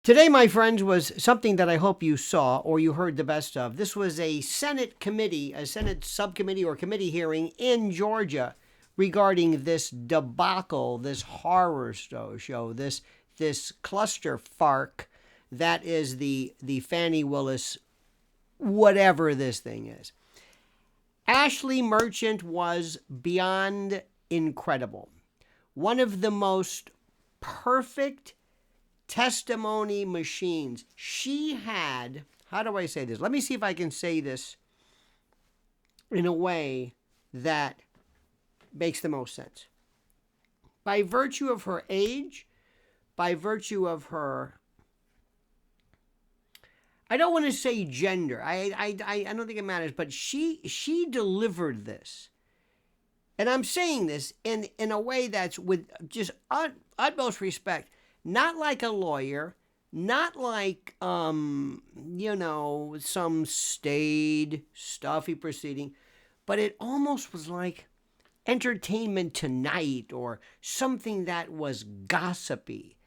Today, my friends, was something that I hope you saw or you heard the best of. This was a Senate subcommittee or committee hearing in Georgia regarding this debacle, this horror show, this cluster fark that is the Fani Willis, whatever this thing is. Ashleigh Merchant was beyond incredible. One of the most perfect testimony machines. She had, how do I say this? Let me see if I can say this in a way that makes the most sense. By virtue of her age, by virtue of her, I don't want to say gender. I don't think it matters, but she delivered this. And I'm saying this in a way that's with just utmost respect. Not like a lawyer, not like, some staid, stuffy proceeding, but it almost was like Entertainment Tonight or something that was gossipy.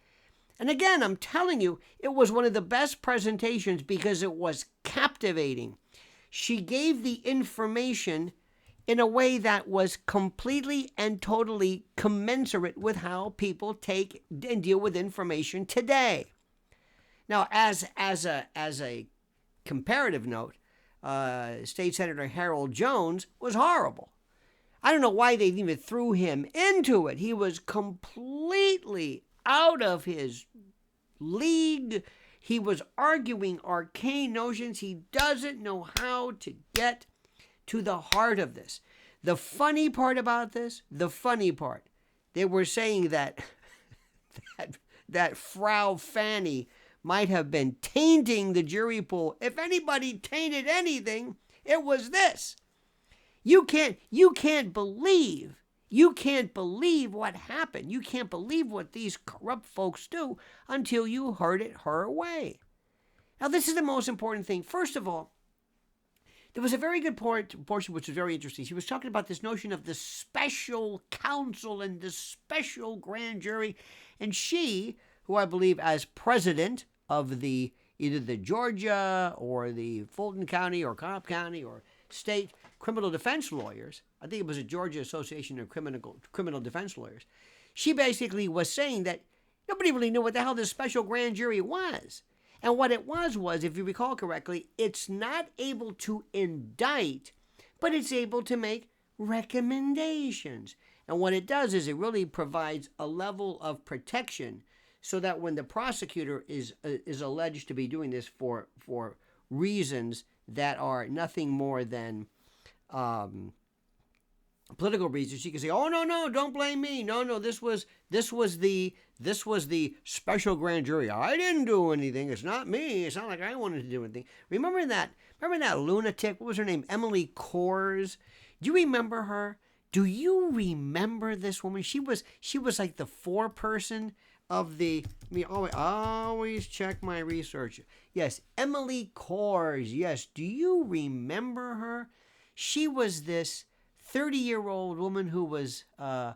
And again, I'm telling you, it was one of the best presentations because it was captivating. She gave the information in a way that was completely and totally commensurate with how people take and deal with information today. Now, as a comparative note, State Senator Harold Jones was horrible. I don't know why they even threw him into it. He was completely out of his league. He was arguing arcane notions. He doesn't know how to get to the heart of this. The funny part about this, they were saying that Frau Fani might have been tainting the jury pool. If anybody tainted anything, it was this. You can't believe what happened. You can't believe what these corrupt folks do until you heard it her way. Now, this is the most important thing. First of all, there was a very good portion which was very interesting. She was talking about this notion of the special counsel and the special grand jury. And she, who I believe as president of either the Georgia or the Fulton County or Cobb County or state criminal defense lawyers, I think it was a Georgia Association of Criminal Defense Lawyers, she basically was saying that nobody really knew what the hell this special grand jury was. And what it was, if you recall correctly, it's not able to indict, but it's able to make recommendations. And what it does is it really provides a level of protection so that when the prosecutor is alleged to be doing this for reasons that are nothing more than political reasons, she can say, "Oh no, don't blame me. No, this was the special grand jury. I didn't do anything. It's not me. It's not like I wanted to do anything." Remember that lunatic? What was her name? Emily Kors. Do you remember her? Do you remember this woman? She was like the foreperson of the. I mean, always check my research. Yes, Emily Kors. Yes, do you remember her? She was this 30-year-old woman who was the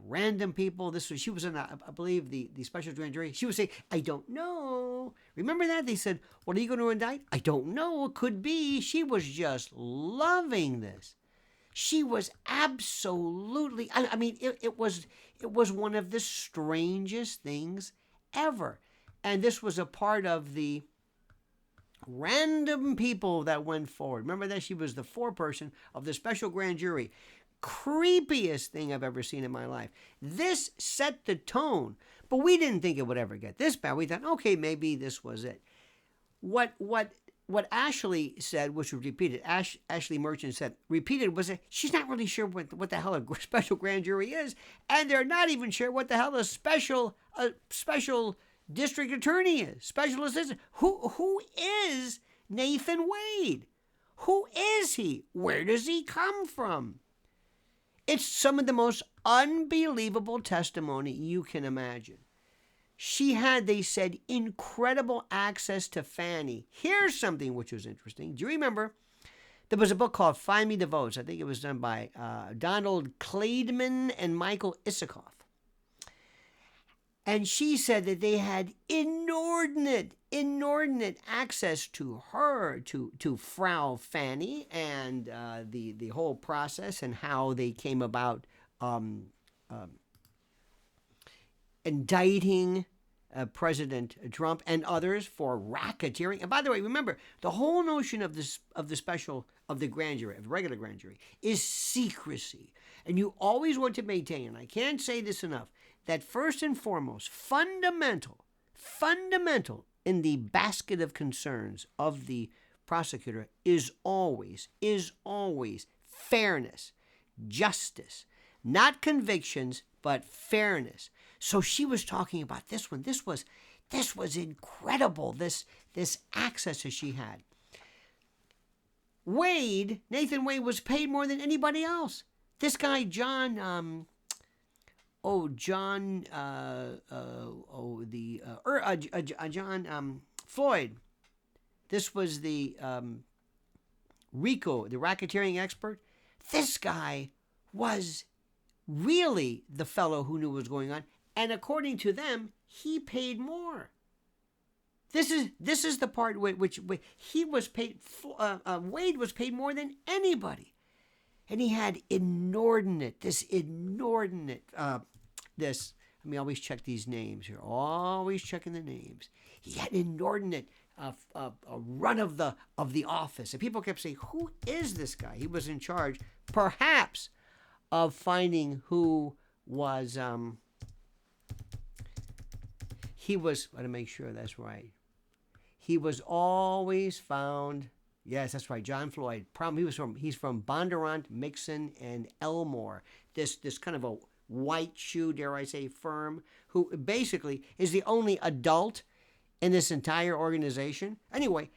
random people. She was in, I believe, the special grand jury. She would say, "I don't know." Remember that? They said, "What are you going to indict?" "I don't know. It could be." She was just loving this. She was absolutely. I mean, it was one of the strangest things ever, and this was a part of the random people that went forward. Remember that? She was the foreperson of the special grand jury. Creepiest thing I've ever seen in my life. This set the tone, but we didn't think it would ever get this bad. We thought, okay, maybe this was it. What Ashleigh said, which was repeated, Ashleigh Merchant said, repeated, was that she's not really sure what the hell a special grand jury is, and they're not even sure what the hell a special district attorney is, special assistant. Who is Nathan Wade? Who is he? Where does he come from? It's some of the most unbelievable testimony you can imagine. She had, they said, incredible access to Fani. Here's something which was interesting. Do you remember? There was a book called Find Me the Votes. I think it was done by Donald Klaidman and Michael Isikoff. And she said that they had inordinate access to her, to Frau Fani, and the whole process and how they came about indicting President Trump and others for racketeering. And by the way, remember, the whole notion of the grand jury, of the regular grand jury, is secrecy. And you always want to maintain, and I can't say this enough, that first and foremost, fundamental in the basket of concerns of the prosecutor is always fairness, justice, not convictions, but fairness. So she was talking about this one. This was incredible. This access that she had. Nathan Wade was paid more than anybody else. This guy, John Floyd. This was the RICO, the racketeering expert. This guy was really the fellow who knew what was going on, and according to them, he paid more. This is the part which he was paid. Wade was paid more than anybody, and he had inordinate. Let me always check these names here. Always checking the names. He had inordinate a run of the office, and people kept saying, "Who is this guy?" He was in charge, perhaps, of finding who was. He was. I want to make sure that's right. He was always found. Yes, that's right. John Floyd. He's from Bondurant, Mixon, and Elmore. This kind of a white shoe, dare I say, firm, who basically is the only adult in this entire organization. Anyway,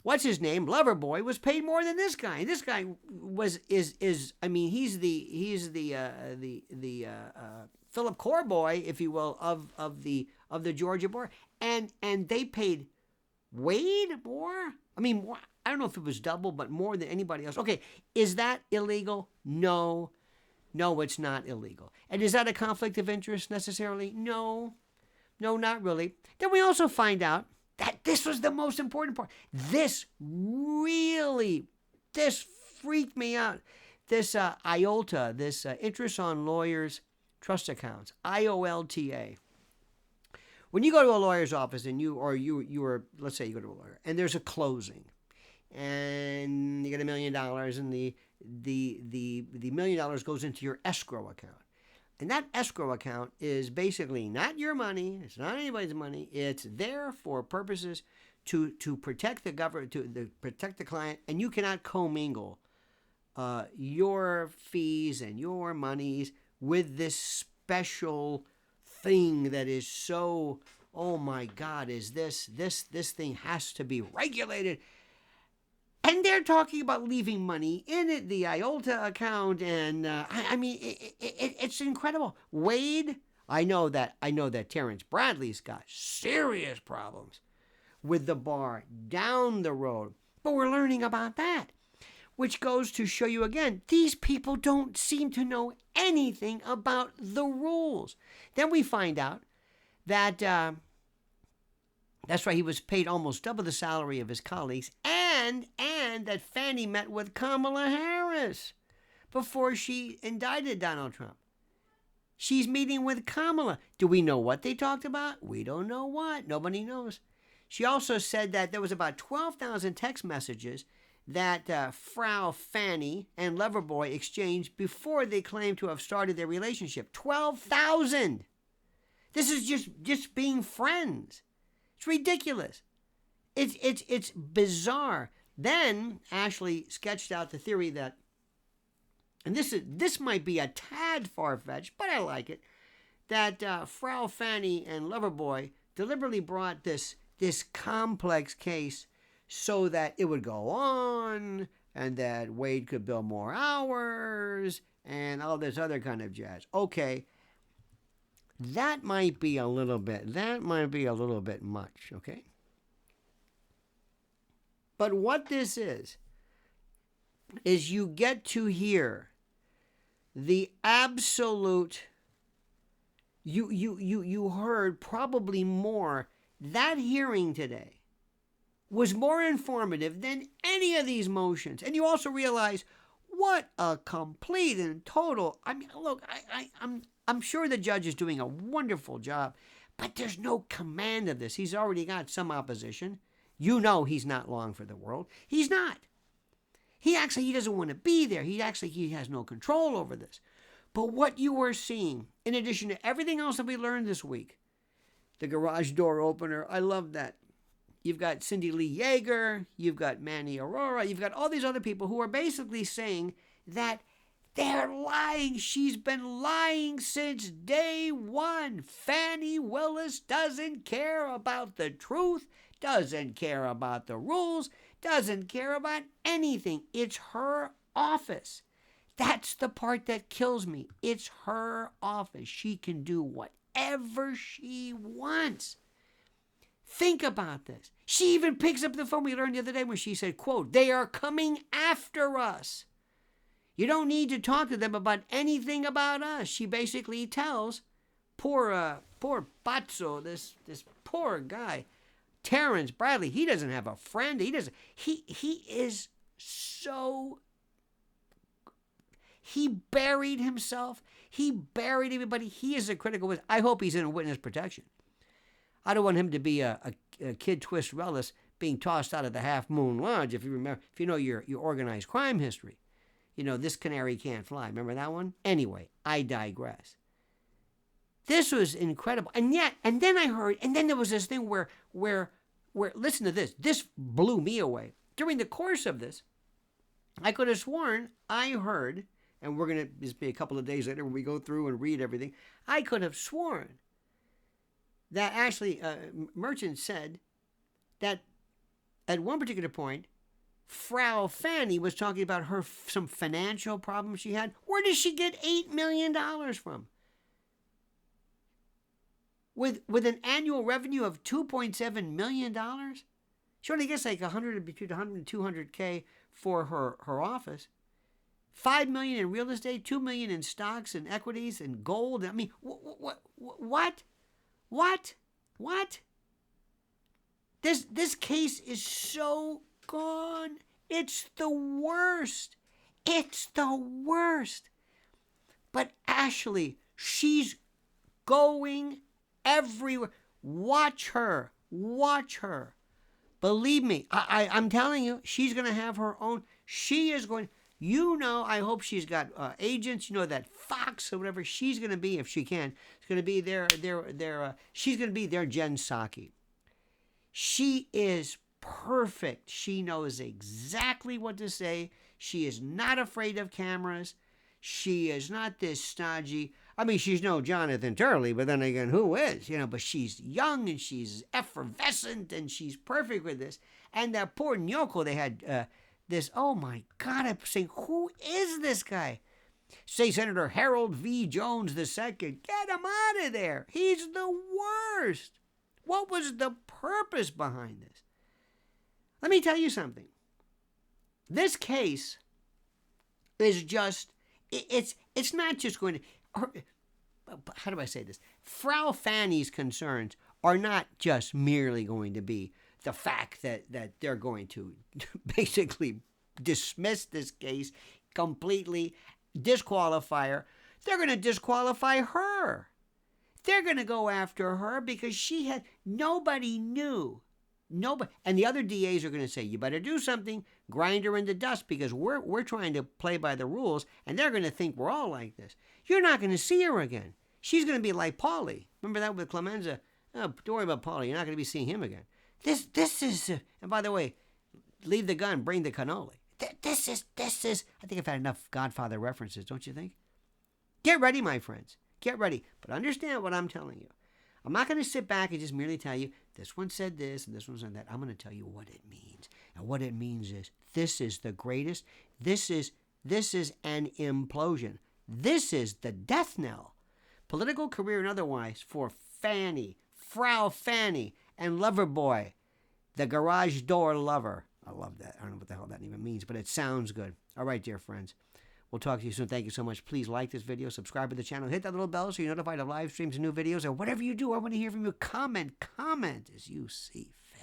what's his name? Loverboy was paid more than this guy. This guy is. I mean, he's the Philip Corboy, if you will, of the Georgia bar, and they paid Wade more. I mean, I don't know if it was double, but more than anybody else. Okay, is that illegal? No, it's not illegal. And is that a conflict of interest necessarily? No, not really. Then we also find out that this was the most important part. This freaked me out. This IOLTA, this interest on lawyers' trust accounts, IOLTA. When you go to a lawyer's office and let's say you go to a lawyer and there's a closing, and you get $1 million, and the $1 million goes into your escrow account. And that escrow account is basically not your money. It's not anybody's money. It's there for purposes to protect the government, to protect the client, and you cannot commingle your fees and your monies with this special thing that is so, oh my God, is this thing has to be regulated. And they're talking about leaving money in it, the IOLTA account, and I mean, it's incredible. Wade, I know that Terrence Bradley's got serious problems with the bar down the road, but we're learning about that, which goes to show you again, these people don't seem to know anything about the rules. Then we find out that that's right, he was paid almost double the salary of his colleagues, and that Fani met with Kamala Harris before she indicted Donald Trump. She's meeting with Kamala. Do we know what they talked about? We don't know what. Nobody knows. She also said that there was about 12,000 text messages that Frau Fani and Loverboy exchanged before they claimed to have started their relationship. 12,000! This is just being friends. It's ridiculous. It's bizarre. Then Ashleigh sketched out the theory that, and this might be a tad far-fetched, but I like it, that Frau Fani and Loverboy deliberately brought this complex case so that it would go on, and that Wade could bill more hours, and all this other kind of jazz. Okay, that might be a little bit much, okay? But what this is you get to hear the absolute you heard probably more. That hearing today was more informative than any of these motions. And you also realize what a complete and total. I mean, look, I'm sure the judge is doing a wonderful job, but there's no command of this. He's already got some opposition. You know he's not long for the world. He's not. He doesn't want to be there. He has no control over this. But what you are seeing, in addition to everything else that we learned this week, the garage door opener, I love that. You've got Cindy Lee Yeager, you've got Manny Aurora, you've got all these other people who are basically saying that they're lying. She's been lying since day one. Fani Willis doesn't care about the truth, doesn't care about the rules, doesn't care about anything. It's her office. That's the part that kills me. It's her office. She can do whatever she wants. Think about this. She even picks up the phone. We learned the other day when she said, quote, "They are coming after us. You don't need to talk to them about anything about us." She basically tells poor Pazzo, this poor guy, Terrence Bradley, he doesn't have a friend. He is so, he buried himself. He buried everybody. He is a critical witness. I hope he's in witness protection. I don't want him to be a Kid Twist Relish being tossed out of the Half Moon Lodge. If you remember, if you know your organized crime history, you know this canary can't fly. Remember that one? Anyway, I digress. This was incredible, and then I heard, and then there was this thing where listen to this. This blew me away. During the course of this, I could have sworn I heard, and we're gonna this be a couple of days later when we go through and read everything. I could have sworn that Ashleigh Merchant said that at one particular point, Frau Fani was talking about some financial problems she had. Where does she get $8 million from? With an annual revenue of $2.7 million? She only gets like between 100 and 200K for her office. $5 million in real estate, $2 million in stocks and equities and gold. I mean, what? This case is so gone. It's the worst. But Ashleigh, she's going everywhere. Watch her. Believe me, I'm telling you, she's going to have her own. She is going. You know, I hope she's got agents. You know, that Fox or whatever. She's going to be, if she can, it's going to be she's going to be their Jen Psaki. She is perfect. She knows exactly what to say. She is not afraid of cameras. She is not this stodgy. I mean, she's no Jonathan Turley, but then again, who is? You know, but she's young and she's effervescent and she's perfect with this. And that poor Nyoko, they had this, oh my God, I'm saying, who is this guy? Say Senator Harold V. Jones II. Get him out of there. He's the worst. What was the purpose behind this? Let me tell you something. This case is just, it's not just going to, how do I say this? Frau Fani's concerns are not just merely going to be the fact that they're going to basically dismiss this case completely, disqualify her. They're going to disqualify her. They're going to go after her because nobody knew. Nobody, and the other DAs are going to say, you better do something, grind her into dust because we're trying to play by the rules, and they're going to think we're all like this. You're not going to see her again. She's going to be like Paulie. Remember that with Clemenza? Oh, don't worry about Paulie. You're not going to be seeing him again. This is, and by the way, leave the gun, bring the cannoli. This is, I think I've had enough Godfather references, don't you think? Get ready, my friends. Get ready. But understand what I'm telling you. I'm not going to sit back and just merely tell you, this one said this and this one said that. I'm going to tell you what it means. And what it means is, this is the greatest. This is an implosion. This is the death knell. Political career and otherwise for Fani, Frau Fani, and Loverboy, the garage door lover. I love that. I don't know what the hell that even means, but it sounds good. All right, dear friends. We'll talk to you soon. Thank you so much. Please like this video, subscribe to the channel, hit that little bell so you're notified of live streams and new videos, or whatever you do. I want to hear from you. Comment as you see fit.